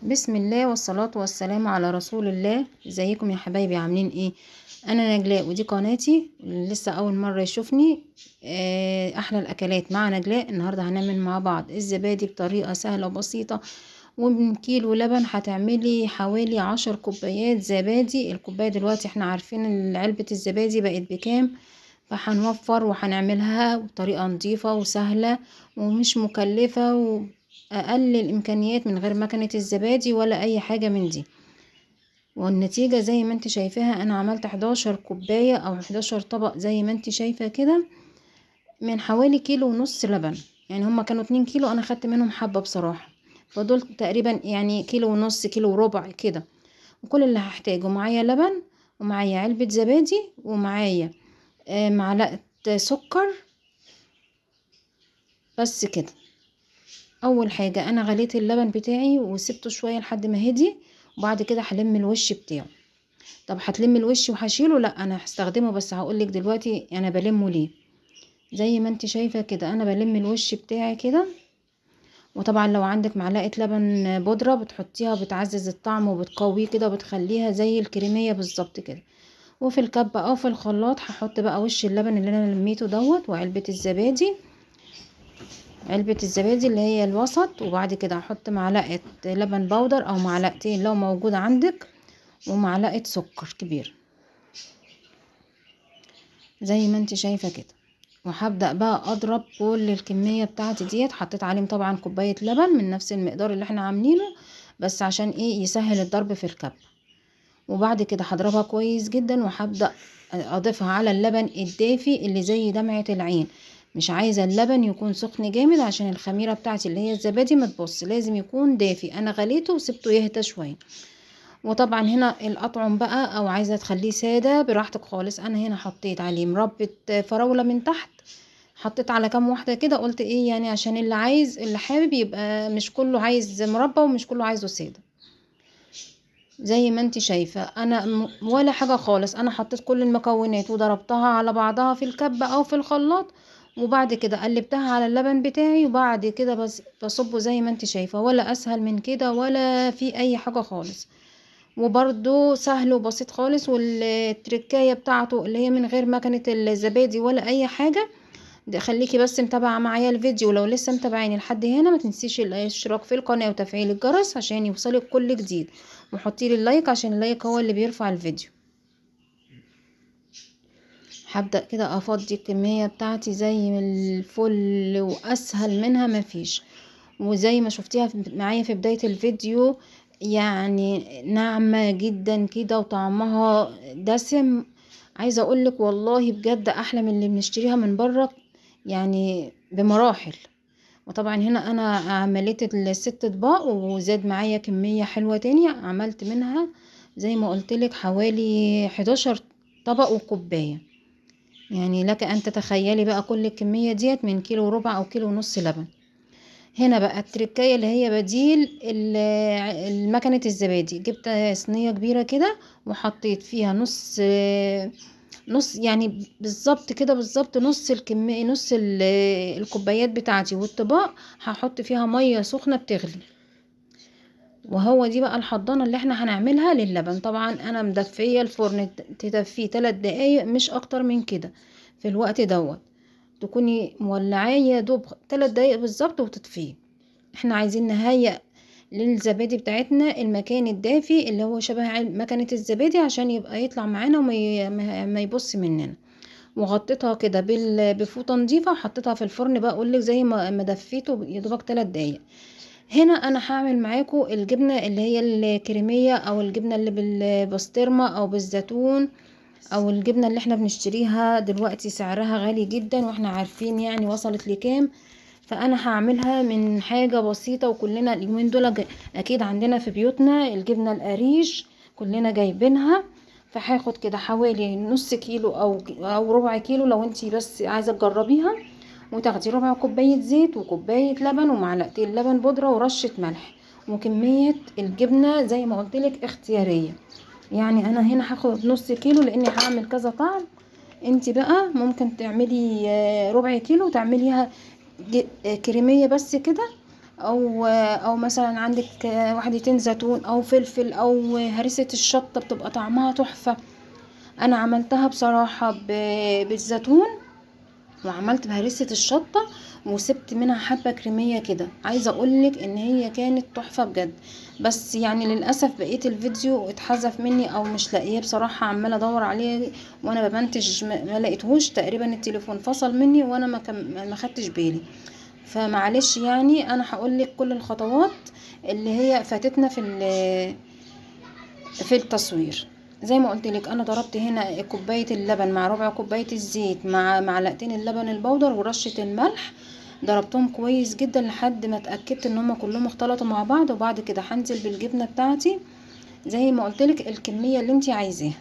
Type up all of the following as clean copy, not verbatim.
بسم الله والصلاة والسلام على رسول الله. ازيكم يا حبايبي، عاملين ايه؟ انا نجلاء ودي قناتي. لسه اول مرة يشوفني احلى الاكلات مع نجلاء. النهاردة هنعمل مع بعض الزبادي بطريقة سهلة وبسيطة. ومن كيلو لبن هتعملي حوالي 10 كوبايات زبادي. الكوباية دلوقتي احنا عارفين علبة الزبادي بقت بكام، فهنوفر وهنعملها بطريقة نظيفة وسهلة ومش مكلفة وأقل الإمكانيات من غير مكنة الزبادي ولا أي حاجة من دي. والنتيجة زي ما انت شايفاها، أنا عملت 11 كوباية أو 11 طبق زي ما انت شايفة كده، من حوالي كيلو ونص لبن. يعني هما كانوا 2 كيلو، أنا خدت منهم حبة بصراحة، فدول تقريبا يعني كيلو ونص، كيلو وربع كده. وكل اللي هحتاجه معايا لبن، ومعايا علبة زبادي، ومعايا معلقة سكر، بس كده. اول حاجة انا غليت اللبن بتاعي وسبته شوية لحد ما هدي، وبعد كده هلم الوش بتاعه. طب هتلم الوش وهشيله؟ لا، انا هستخدمه، بس هقولك دلوقتي انا بلمه ليه. زي ما انت شايفة كده انا بلم الوش بتاعي كده. وطبعا لو عندك معلقة لبن بودرة بتحطيها، بتعزز الطعم وبتقويه كده وبتخليها زي الكريمية بالظبط كده. وفي الكبة او في الخلاط هحط بقى وش اللبن اللي انا لميته دوت، وعلبة الزبادي، علبة الزبادي اللي هي الوسط. وبعد كده هحط معلقة لبن بودر او معلقتين لو موجودة عندك، ومعلقة سكر كبير زي ما انت شايفة كده. وهبدأ بقى اضرب كل الكمية بتاعتي ديت. حطيت عليهم طبعا كوباية لبن من نفس المقدار اللي احنا عاملينه، بس عشان ايه؟ يسهل الضرب في الكب. وبعد كده هضربها كويس جدا، وهبدأ اضيفها على اللبن الدافي اللي زي دمعة العين. مش عايزة اللبن يكون سخن جامد عشان الخميرة بتاعتي اللي هي الزبادي ما تبص، لازم يكون دافي. انا غليته وسبته يهدى شوية. وطبعا هنا الاطعم بقى، او عايزة تخليه سادة براحتك خالص. انا هنا حطيت عليه مربى فراولة من تحت، حطيت على كام واحدة كده. قلت ايه يعني، عشان اللي عايز اللي حابب، يبقى مش كله عايز مربى ومش كله عايزه سادة. زي ما انت شايفة انا ولا حاجة خالص، انا حطيت كل المكونات وضربتها على بعضها في الكبة او في الخلاط، وبعد كده قلبتها على اللبن بتاعي، وبعد كده بس بصبه زي ما انت شايفة. ولا اسهل من كده ولا في اي حاجة خالص، وبرده سهل وبسيط خالص. والتركاية بتاعته اللي هي من غير مكنة الزبادي ولا اي حاجة. خليكي بس متابعة معايا الفيديو. لو لسه متابعيني لحد هنا، ما تنسيش الاشتراك في القناة وتفعيل الجرس عشان يوصلك كل جديد، وحطي لي اللايك عشان اللايك هو اللي بيرفع الفيديو. هبدأ كده افضي الكمية بتاعتي زي الفل، واسهل منها مفيش. وزي ما شفتيها معايا في بداية الفيديو، يعني ناعمة جدا كده وطعمها دسم. عايزة اقولك والله بجد احلى من اللي بنشتريها من بره، يعني بمراحل. وطبعا هنا انا عملت الست اطباق، وزاد معايا كمية حلوة تانية، عملت منها زي ما قلتلك حوالي 11 طبق وكوباية. يعني لك ان تتخيلي بقى كل الكمية ديت من كيلو وربع او كيلو ونص لبن. هنا بقى التركاية اللي هي بديل المكنة الزبادي. جبت صينية كبيرة كده، وحطيت فيها نص يعني بالظبط كده، بالظبط نص الكمية، نص الكوبايات بتاعتي والطباق. هحط فيها مية سخنة بتغلي، وهو دي بقى الحضانة اللي احنا هنعملها للبن. طبعا انا مدفية الفرن تدفيه 3 دقايق مش اكتر من كده. في الوقت دوت تكوني مولعاه يا دوب 3 دقايق بالظبط وتطفيه. احنا عايزين نهيئ للزبادي بتاعتنا المكان الدافي اللي هو شبه مكنة الزبادي، عشان يبقى يطلع معانا وما يبص مننا. وغطيتها كده بفوطة نظيفة، وحطيتها في الفرن بقى اقولك زي ما دفيته يا دوبك 3 دقايق. هنا انا هعمل معاكم الجبنة اللي هي الكريمية، او الجبنة اللي بالبسطرمة او بالزيتون، او الجبنة اللي احنا بنشتريها دلوقتي سعرها غالي جدا، واحنا عارفين يعني وصلت لكام. فانا هعملها من حاجة بسيطة. وكلنا اليومين دول اكيد عندنا في بيوتنا الجبنة القريش، كلنا جايبينها. فهاخد كده حوالي نص كيلو او ربع كيلو لو انتي بس عايزة تجربيها. وتاخدي ربع كوباية زيت وكوباية لبن ومعلقتين لبن بودرة ورشة ملح. وكمية الجبنة زي ما قلتلك اختيارية. يعني انا هنا هاخد نص كيلو لاني هعمل كذا طعم. انتي بقى ممكن تعملي ربع كيلو، تعمليها كريمية بس كده، او مثلا عندك وحدتين زيتون او فلفل او هريسة الشطة، بتبقى طعمها تحفة. انا عملتها بصراحة بالزيتون، وعملت بهرسة الشطة، وسبت منها حبة كريمية كده. عايزة اقولك ان هي كانت تحفة بجد. بس يعني للأسف بقية الفيديو اتحذف مني او مش لاقيه بصراحة، عمالة ادور عليه وانا بمنتج ما لقيتهوش، تقريبا التليفون فصل مني وانا ما خدتش بالي. فمعلش يعني انا هقولك كل الخطوات اللي هي فاتتنا في التصوير. زي ما قلت لك، انا ضربت هنا كوبايه اللبن مع ربع كوبايه الزيت مع معلقتين اللبن البودر ورشه الملح، ضربتهم كويس جدا لحد ما اتاكدت ان هما كلهم اختلطوا مع بعض. وبعد كده هنزل بالجبنه بتاعتي زي ما قلت لك الكميه اللي انت عايزاها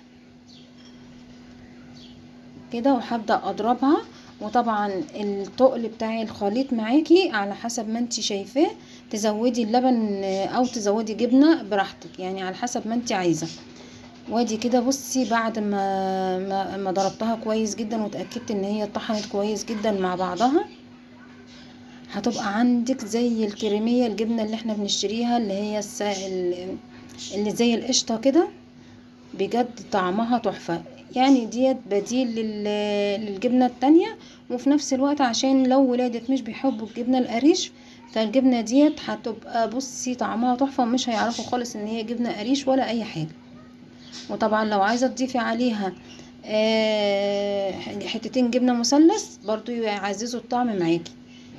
كده، وهبدا اضربها. وطبعا التقل بتاع الخليط معاكي على حسب ما انت شايفاه، تزودي اللبن او تزودي جبنه براحتك، يعني على حسب ما انت عايزه. وادي كده بصي، بعد ما ضربتها كويس جدا وتأكدت ان هي اتطحنت كويس جدا مع بعضها، هتبقى عندك زي الكريمية الجبنة اللي احنا بنشتريها، اللي هي السائل اللي زي القشطة كده. بجد طعمها تحفة. يعني ديت بديل للجبنة التانية، وفي نفس الوقت عشان لو ولادك مش بيحبوا الجبنة القريش، فالجبنة ديت هتبقى بصي طعمها تحفة، ومش هيعرفوا خالص ان هي جبنة قريش ولا اي حاجة. وطبعا لو عايزة تضيفي عليها حتتين جبنة مثلث برضو يعززوا الطعم معاكي.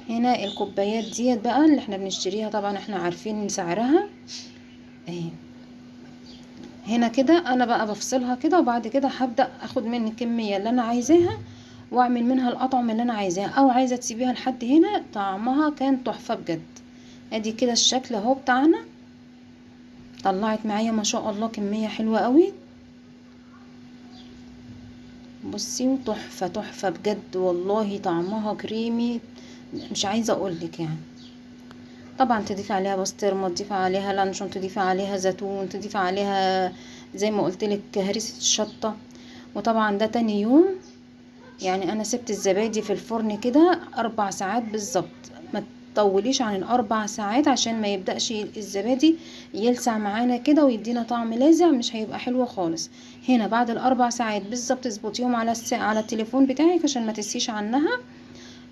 هنا الكوبايات ديت بقى اللي احنا بنشتريها، طبعا احنا عارفين سعرها اهي. هنا كده انا بقى بفصلها كده، وبعد كده هبدأ اخد من الكمية اللي انا عايزاها واعمل منها الاطعمة اللي انا عايزاها، او عايزة تسيبيها لحد هنا. طعمها كان تحفة بجد. ادي كده الشكل اهو بتاعنا، طلعت معايا ما شاء الله كمية حلوة قوي. بصي تحفة تحفة بجد والله، طعمها كريمي مش عايزة اقولك يعني. طبعا تضيفي عليها بسطرمة، تضيفي عليها لانشون، تضيفي عليها زيتون، تضيفي عليها زي ما قلتلك هريسة الشطة. وطبعا ده تاني يوم، يعني انا سبت الزبادي في الفرن كده 4 ساعات بالظبط. ما تطوليش عن ال4 ساعات عشان ما يبدأش الزبادي يلسع معانا كده ويدينا طعم لاذع، مش هيبقى حلو خالص. هنا بعد ال4 ساعات بالظبط اظبطيهم على على التليفون بتاعك عشان ما تنسيش عنها.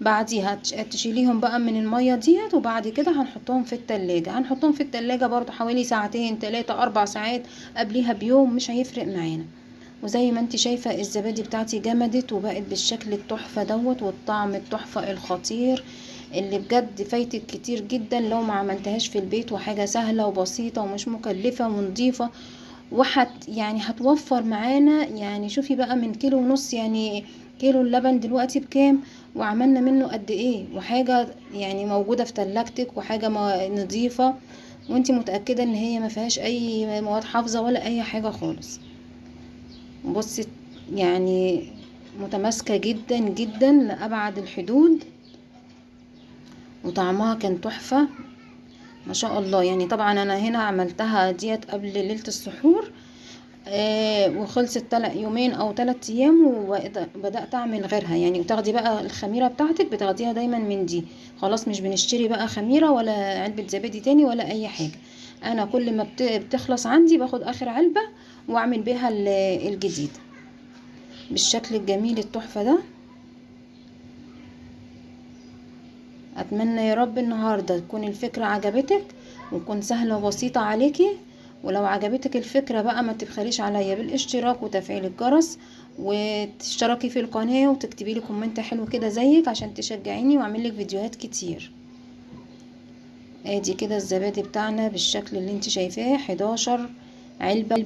بعديها تشيليهم بقى من المية ديت، وبعد كده هنحطهم في التلاجة. هنحطهم في التلاجة برضو حوالي ساعتين 3 4 ساعات، قبليها بيوم مش هيفرق معانا. وزي ما انت شايفة الزبادي بتاعتي جمدت وبقت بالشكل التحفة دوت، والطعم التحفة الخطير اللي بجد فايتك كتير جدا لو ما عملتهاش في البيت. وحاجة سهلة وبسيطة ومش مكلفة ونضيفة، يعني هتوفر معانا. يعني شوفي بقى من كيلو ونص، يعني كيلو اللبن دلوقتي بكام، وعملنا منه قد ايه، وحاجة يعني موجودة في تلاجتك، وحاجة نظيفة، وانتي متأكدة ان هي ما فيهاش اي مواد حافظة ولا اي حاجة خالص. بصي يعني متماسكة جدا جدا لأبعد الحدود، وطعمها كان تحفة ما شاء الله. يعني طبعا انا هنا عملتها ديت قبل ليلة السحور، وخلصت يومين او 3 ايام، وبدأت اعمل غيرها. يعني وتاخدي بقى الخميرة بتاعتك بتاخديها دايما من دي، خلاص مش بنشتري بقى خميرة ولا علبة زبادي تاني ولا اي حاجة. انا كل ما بتخلص عندي باخد اخر علبة واعمل بيها الجديد بالشكل الجميل التحفة ده. اتمنى يا رب النهاردة تكون الفكرة عجبتك وتكون سهلة وبسيطة عليكي. ولو عجبتك الفكرة بقى ما تبخليش عليا بالاشتراك وتفعيل الجرس، وتشتركي في القناة وتكتبي لي كومنت حلو كده زيك عشان تشجعيني واعمل لك فيديوهات كتير. ادي كده الزبادي بتاعنا بالشكل اللي انت شايفاه، 11 علبة.